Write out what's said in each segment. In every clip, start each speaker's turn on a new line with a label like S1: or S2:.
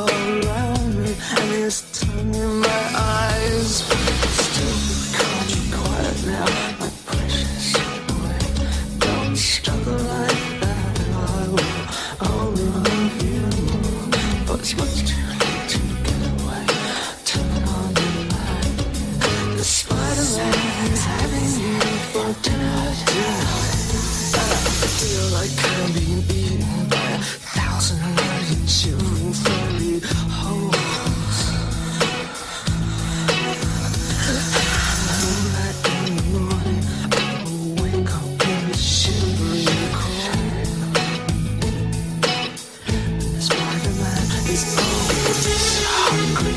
S1: all around me, and his tongue in my eyes. Still, can't you quiet now, my precious boy? Don't struggle like that, I will only love you. But it's much too late to get away. Turn on the light. The Spider-Man is having you for dinner tonight. I feel like I'm being eaten by 1,000 million children fairly whole. That in the morning, I will wake up in the shivering cold. The Spider-Man is always hungry.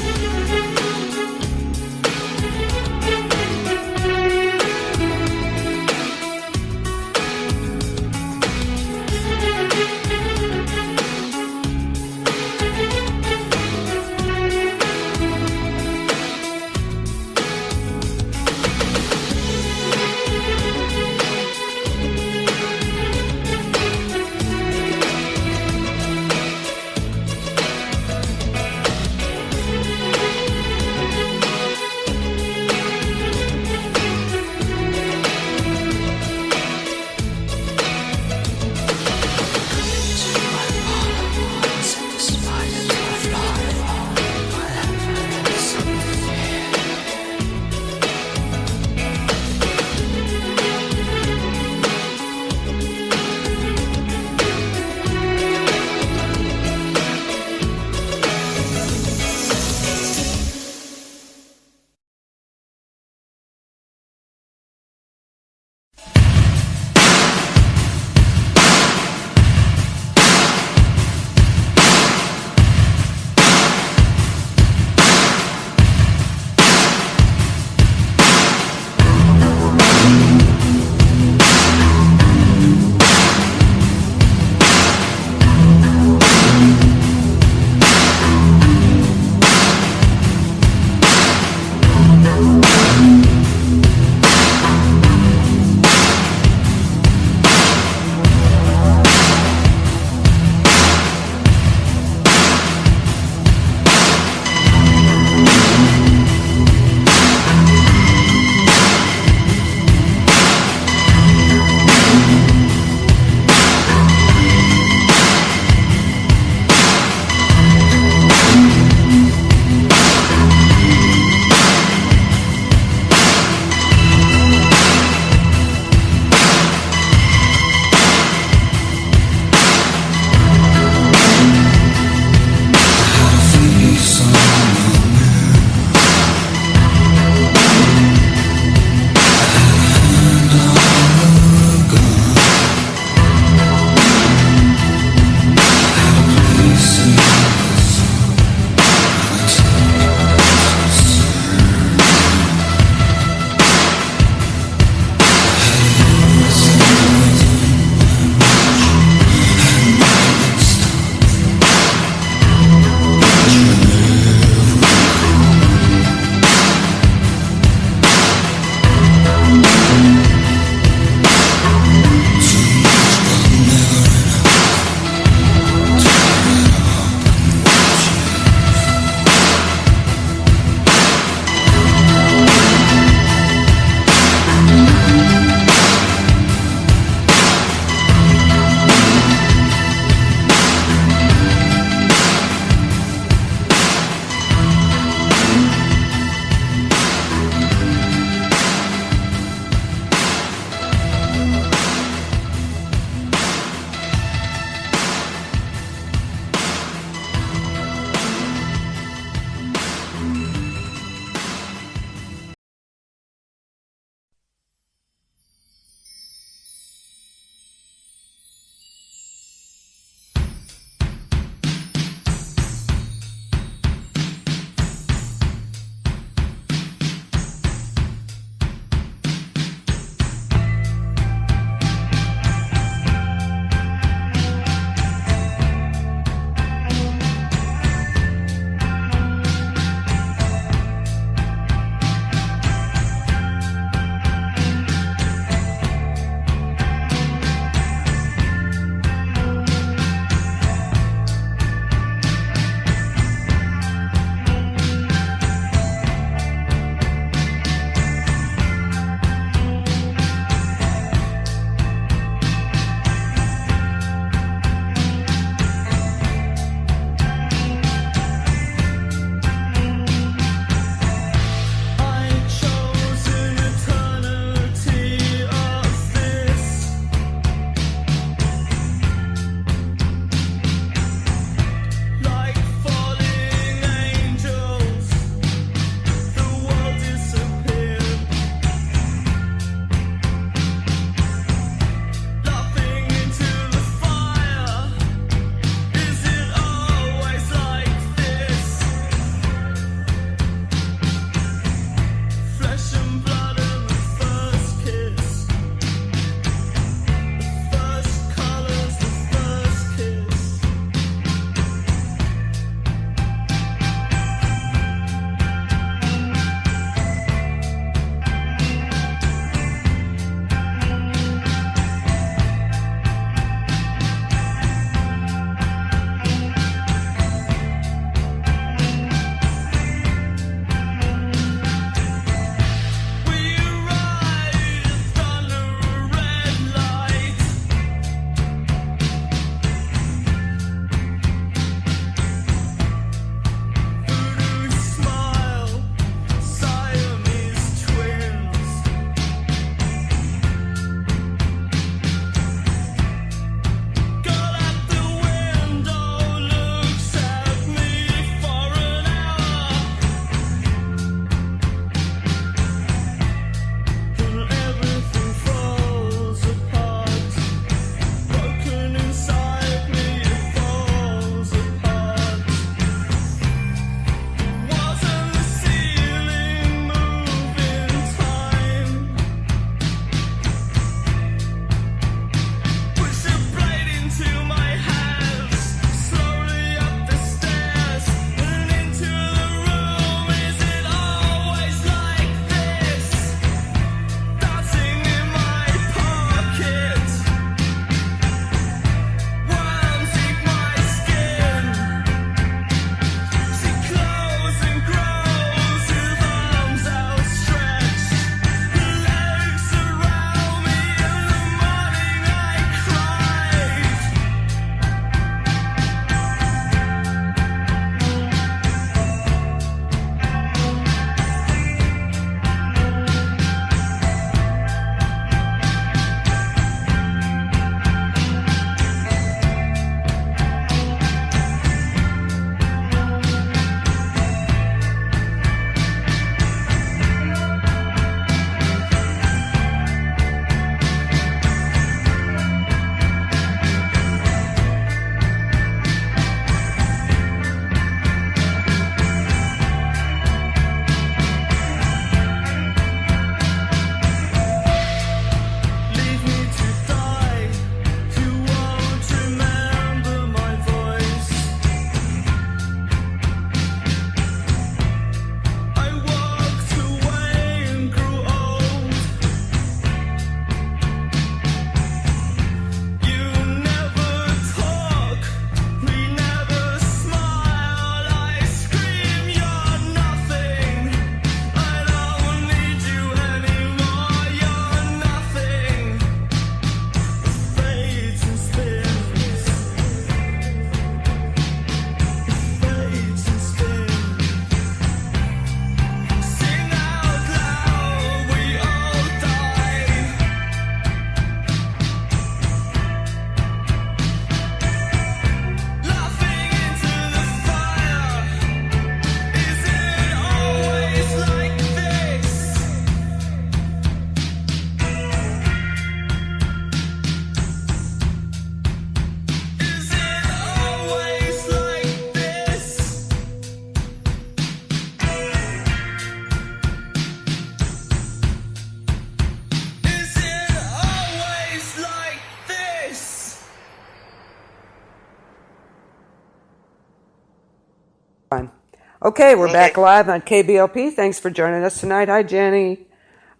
S2: Okay, we're back live on KBLP. Thanks for joining us tonight. Hi, Jenny.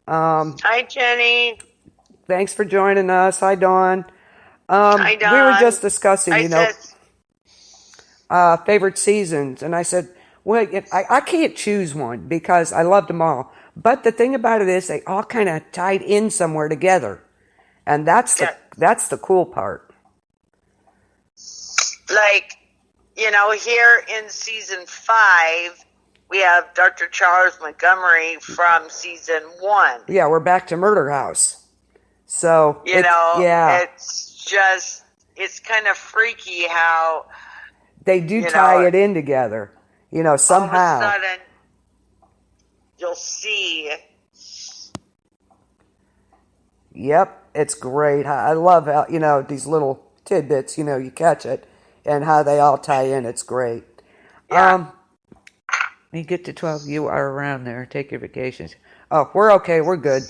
S3: Hi, Jenny.
S2: Thanks for joining us. Hi, Dawn.
S3: Hi, Dawn.
S2: We were just discussing, favorite seasons, and I said, well, I can't choose one because I loved them all. But the thing about it is, they all kind of tied in somewhere together, and that's the cool part.
S3: Like, here in season 5, we have Dr. Charles Montgomery from season 1.
S2: Yeah, we're back to Murder House. So,
S3: it's kind of freaky how
S2: they do tie it in together, somehow.
S3: All of a sudden, you'll see.
S2: Yep, it's great. I love how, these little tidbits, you catch it, and how they all tie in. It's great.
S3: Yeah.
S2: You get to 12, you are around there. Take your vacations. Oh, we're okay. We're good.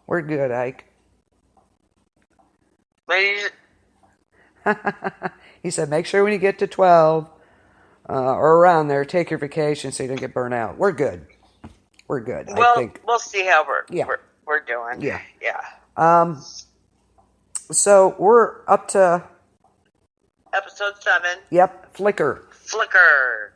S2: We're good, Ike. He said, make sure when you get to 12 or around there, take your vacation so you don't get burnt out. We're good. We're good, I think.
S3: We'll see how we're doing.
S2: Yeah.
S3: Yeah.
S2: So we're up to...
S3: Episode 7.
S2: Yep, Flicker.
S3: Like that.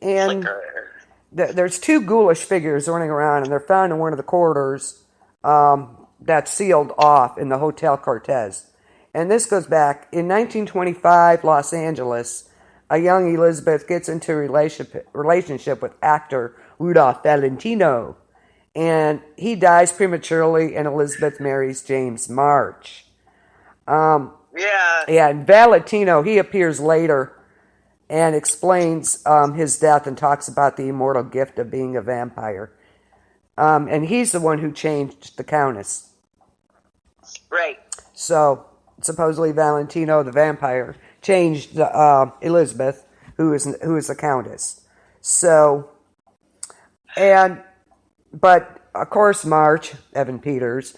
S2: And
S3: Flicker.
S2: There's 2 ghoulish figures running around, and they're found in one of the corridors that's sealed off in the Hotel Cortez. And this goes back in 1925, Los Angeles. A young Elizabeth gets into a relationship with actor Rudolph Valentino, and he dies prematurely, and Elizabeth marries James March.
S3: Yeah,
S2: and Valentino, he appears later and explains his death and talks about the immortal gift of being a vampire. And he's the one who changed the Countess.
S3: Right.
S2: So, supposedly Valentino, the vampire, changed Elizabeth, who is the Countess. So, but of course March, Evan Peters,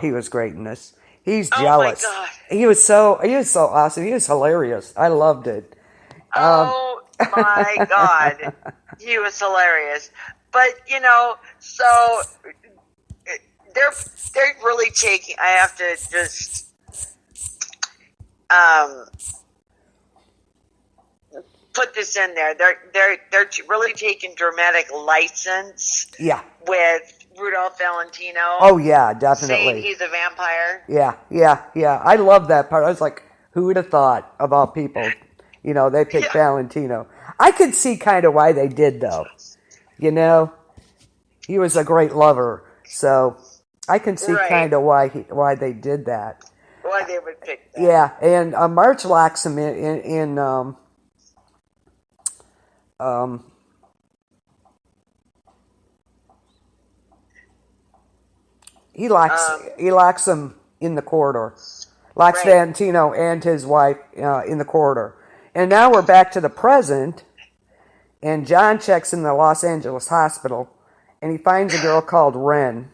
S2: he was great in this. He's jealous.
S3: Oh my God.
S2: He was so awesome. He was hilarious. I loved it.
S3: Oh my God. He was hilarious. But, so they're really taking, I have to just put this in there. They're really taking dramatic license.
S2: Yeah.
S3: With Rudolph Valentino.
S2: Oh yeah, definitely.
S3: Saying he's a vampire.
S2: Yeah. I love that part. I was like, who would have thought of all people? They picked Valentino. I could see kind of why they did though. He was a great lover, so I can see kind of why they did that.
S3: Why they would pick that.
S2: Yeah, and March locks him in he locks him in the corridor. Locks Valentino and his wife in the corridor. And now we're back to the present, and John checks in the Los Angeles hospital, and he finds a girl called Ren.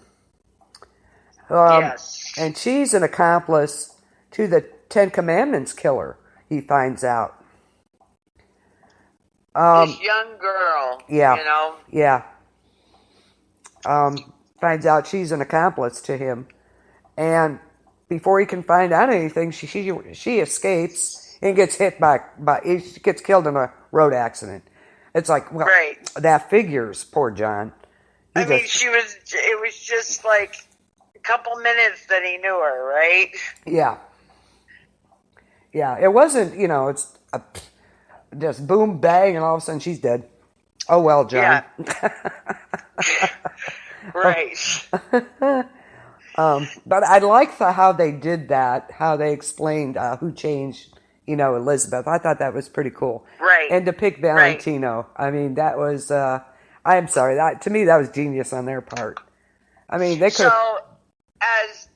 S3: Yes.
S2: And she's an accomplice to the Ten Commandments killer, he finds out.
S3: This young girl,
S2: Yeah. Finds out she's an accomplice to him. And before he can find out anything, she escapes and gets hit she gets killed in a road accident. It's like, that figures, poor John.
S3: It was just like a couple minutes that he knew her, right?
S2: Yeah. Yeah, it wasn't, it's just boom, bang, and all of a sudden she's dead. Oh, well, John.
S3: Yeah. Right.
S2: But I like how they did that, how they explained who changed, Elizabeth. I thought that was pretty cool.
S3: Right.
S2: And to pick Valentino, I mean, that was, I'm sorry, to me, that was genius on their part. I mean, they could.
S3: So, as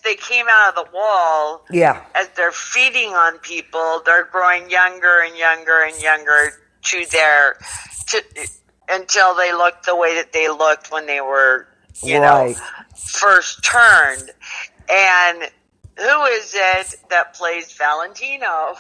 S3: they came out of the wall, as they're feeding on people, they're growing younger and younger and younger until they looked the way that they looked when they were, first turned. And who is it that plays Valentino?